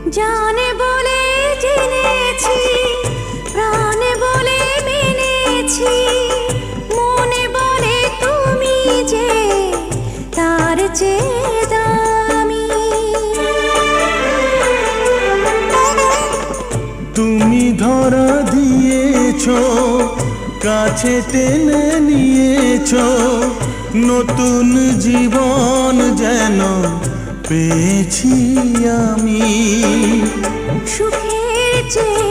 জানে বলে জেনেছি, প্রাণে বলে মেনেছি, মনে বলে তুমি যে তার চেয়ে দামি। তুমি ধরা দিয়েছো, কাছে টেনে নিয়েছো, নতুন জীবন যেন পেয়েছি আমি। সুখের চেয়ে